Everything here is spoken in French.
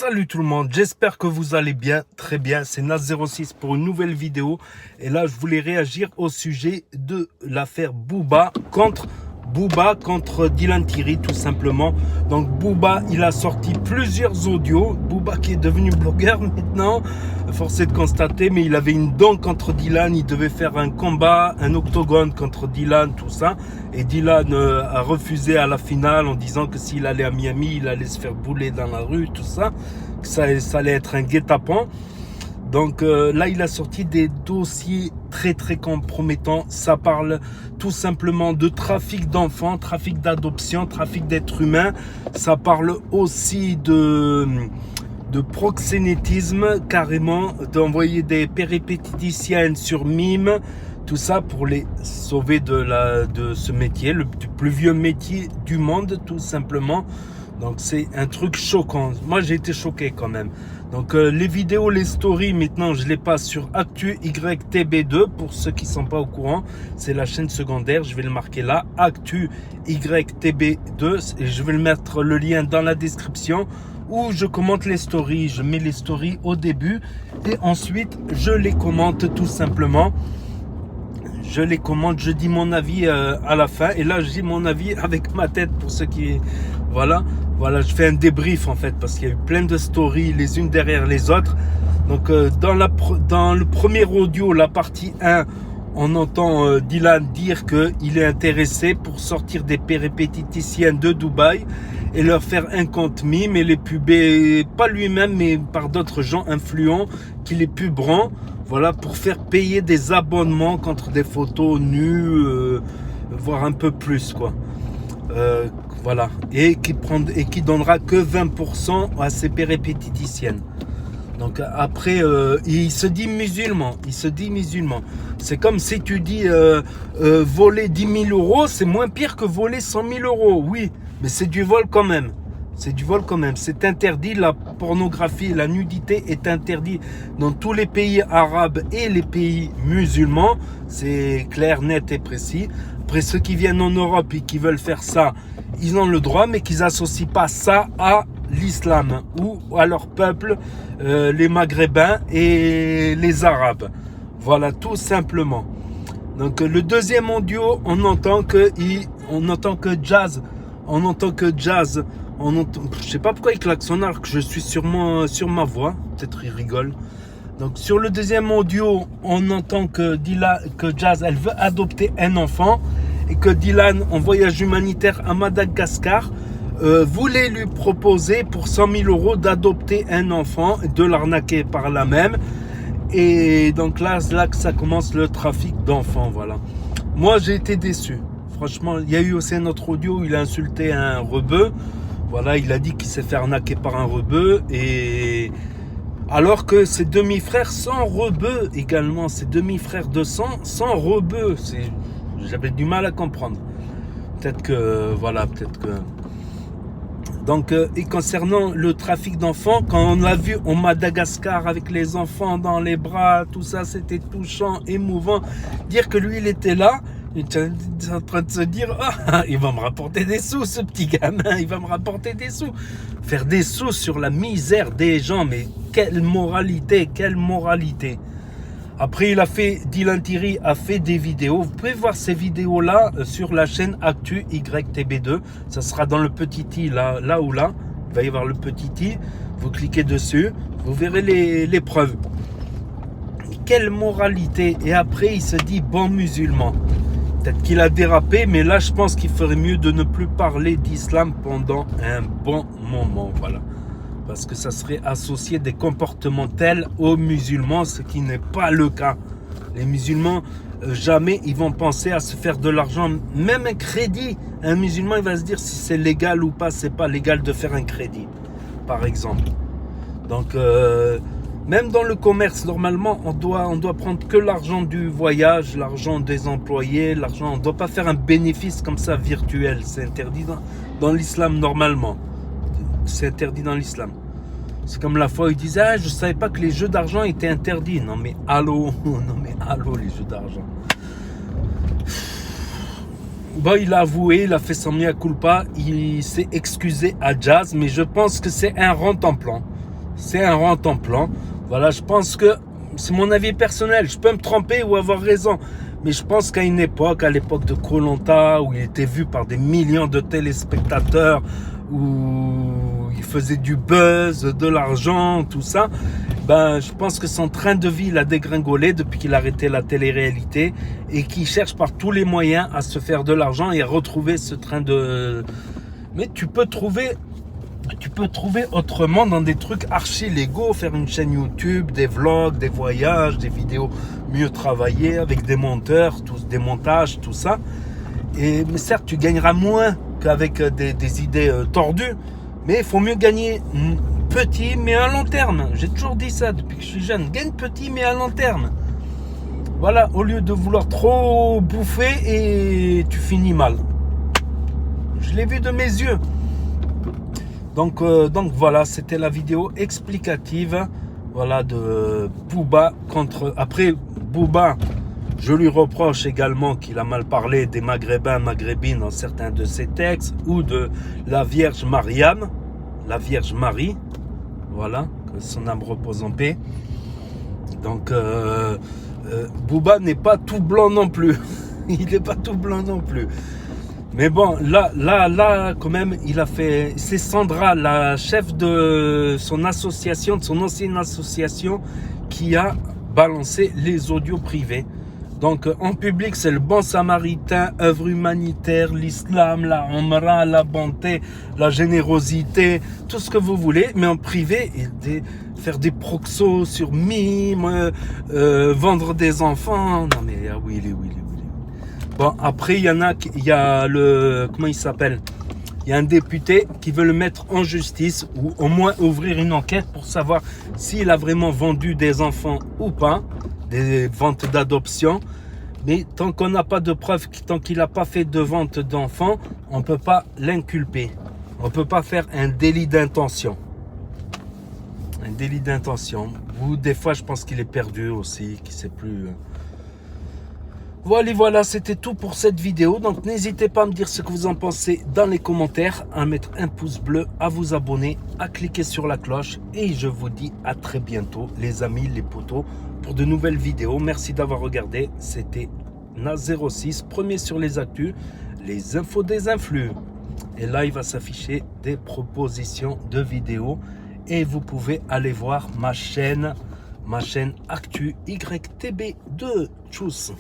Salut tout le monde, j'espère que vous allez bien, très bien, c'est Nas06 pour une nouvelle vidéo. Et là je voulais réagir au sujet de l'affaire Booba contre Dylan Thierry tout simplement. Donc Booba, il a sorti plusieurs audios, Booba qui est devenu blogueur maintenant, force est de constater, mais il avait une dent contre Dylan, il devait faire un combat, un octogone contre Dylan, tout ça. Et Dylan a refusé à la finale en disant que s'il allait à Miami, il allait se faire bouler dans la rue, tout ça, que ça allait être un guet-apens. Donc là, il a sorti des dossiers très compromettants. Ça parle tout simplement de trafic d'enfants, trafic d'adoption, trafic d'êtres humains. Ça parle aussi de proxénétisme, carrément, d'envoyer des péripéticiennes sur mime. Tout ça pour les sauver de ce métier, le plus vieux métier du monde, tout simplement. Donc c'est un truc choquant. Moi j'ai été choqué quand même. Donc les vidéos, les stories, maintenant je les passe sur Actu YTB2 pour ceux qui ne sont pas au courant. C'est la chaîne secondaire, je vais le marquer là, Actu YTB2. Et je vais le mettre le lien dans la description où je commente les stories. Je mets les stories au début et ensuite je les commente tout simplement. Je les commente, je dis mon avis à la fin. Et là je dis mon avis avec ma tête pour ceux qui... Voilà, je fais un débrief en fait parce qu'il y a eu plein de stories les unes derrière les autres. Donc dans le premier audio, la partie 1, on entend Dylan dire qu'il est intéressé pour sortir des péripéticiennes de Dubaï et leur faire un compte mime et les puber, pas lui-même mais par d'autres gens influents qui les puberont, voilà, pour faire payer des abonnements contre des photos nues, voire un peu plus quoi. Voilà, et qui donnera que 20% à ces péripéticiennes. Donc après, il se dit musulman. C'est comme si tu dis voler 10 000 euros, c'est moins pire que voler 100 000 euros. Oui, mais c'est du vol quand même. C'est interdit, la pornographie, la nudité est interdit dans tous les pays arabes et les pays musulmans. C'est clair, net et précis. Après, ceux qui viennent en Europe et qui veulent faire ça, ils ont le droit, mais qu'ils n'associent pas ça à l'islam ou à leur peuple, les Maghrébins et les Arabes. Voilà, tout simplement. Donc, le deuxième audio, on entend que Jazz, je sais pas pourquoi il klaxonne alors que je suis sur ma voix. Peut-être il rigole. Donc sur le deuxième audio, on entend que Jazz, elle veut adopter un enfant et que Dylan, en voyage humanitaire à Madagascar, voulait lui proposer pour 100 000 euros d'adopter un enfant et de l'arnaquer par là même. Et donc là que ça commence le trafic d'enfants, voilà. Moi j'ai été déçu. Franchement, il y a eu aussi un autre audio où il a insulté un rebeu. Voilà, il a dit qu'il s'est fait arnaquer par un rebeu. Et alors que ses demi-frères sont rebeux également. Ses demi-frères de sang sont rebeux. J'avais du mal à comprendre. Peut-être que... Donc, et concernant le trafic d'enfants, quand on l'a vu au Madagascar avec les enfants dans les bras, tout ça, c'était touchant, émouvant. Dire que lui, il était là... Il est en train de se dire il va me rapporter des sous ce petit gamin, il va me rapporter des sous. Faire des sous sur la misère des gens, mais quelle moralité. Après Dylan Thierry a fait des vidéos. Vous pouvez voir ces vidéos là sur la chaîne Actu YTB2. Ça sera dans le petit i là ou là. Il va y avoir le petit i. Vous cliquez dessus, vous verrez les preuves. Quelle moralité. Et après il se dit bon musulman. Peut-être qu'il a dérapé, mais là, je pense qu'il ferait mieux de ne plus parler d'islam pendant un bon moment, voilà. Parce que ça serait associé des comportements tels aux musulmans, ce qui n'est pas le cas. Les musulmans, jamais ils vont penser à se faire de l'argent, même un crédit. Un musulman, il va se dire si c'est légal ou pas, c'est pas légal de faire un crédit, par exemple. Donc... même dans le commerce, normalement, on doit prendre que l'argent du voyage, l'argent des employés, l'argent. On ne doit pas faire un bénéfice comme ça virtuel. C'est interdit dans l'islam normalement. C'est interdit dans l'islam. C'est comme la fois où ils disaient je ne savais pas que les jeux d'argent étaient interdits. Non mais allô, les jeux d'argent. Bon, il a avoué, il a fait son mea culpa, il s'est excusé à Jazz, mais je pense que c'est un rond en plan. c'est un rente-en-plan. Voilà, je pense que c'est mon avis personnel. Je peux me tromper ou avoir raison. Mais je pense qu'à une époque, à l'époque de Koh-Lanta, où il était vu par des millions de téléspectateurs, où il faisait du buzz, de l'argent, tout ça, ben, je pense que son train de vie l'a dégringolé depuis qu'il a arrêté la télé-réalité et qu'il cherche par tous les moyens à se faire de l'argent et à retrouver ce train de... Mais tu peux trouver autrement dans des trucs archi légaux, faire une chaîne YouTube, des vlogs, des voyages, des vidéos mieux travaillées avec des monteurs, des montages, tout ça. Mais certes, tu gagneras moins qu'avec des idées tordues, mais il faut mieux gagner petit mais à long terme. J'ai toujours dit ça depuis que je suis jeune. Gagne petit mais à long terme. Voilà, au lieu de vouloir trop bouffer et tu finis mal. Je l'ai vu de mes yeux. Donc voilà, c'était la vidéo explicative, voilà, de Booba contre... Après, Booba, je lui reproche également qu'il a mal parlé des Maghrébins, Maghrébines dans certains de ses textes, ou de la Vierge Mariam, la Vierge Marie, voilà, que son âme repose en paix. Donc, Booba n'est pas tout blanc non plus. Il n'est pas tout blanc non plus. Mais bon, là, quand même, il a fait... C'est Sandra, la chef de son association, de son ancienne association, qui a balancé les audios privés. Donc, en public, c'est le bon samaritain, œuvre humanitaire, l'islam, la umrah, la bonté, la générosité, tout ce que vous voulez. Mais en privé, faire des proxos sur mime, vendre des enfants. Non mais, ah oui. Bon, après, il y a le... Comment il s'appelle? Il y a un député qui veut le mettre en justice ou au moins ouvrir une enquête pour savoir s'il a vraiment vendu des enfants ou pas, des ventes d'adoption. Mais tant qu'on n'a pas de preuves, tant qu'il n'a pas fait de vente d'enfants, on ne peut pas l'inculper. On ne peut pas faire un délit d'intention. Un délit d'intention. Ou des fois, je pense qu'il est perdu aussi, qu'il ne sait plus... Voilà, c'était tout pour cette vidéo. Donc n'hésitez pas à me dire ce que vous en pensez dans les commentaires, à mettre un pouce bleu, à vous abonner, à cliquer sur la cloche. Et je vous dis à très bientôt, les amis, les potos, pour de nouvelles vidéos. Merci d'avoir regardé. C'était Na06, premier sur les actus, les infos des influx. Et là, il va s'afficher des propositions de vidéos. Et vous pouvez aller voir ma chaîne Actu YTB2. Tchuss.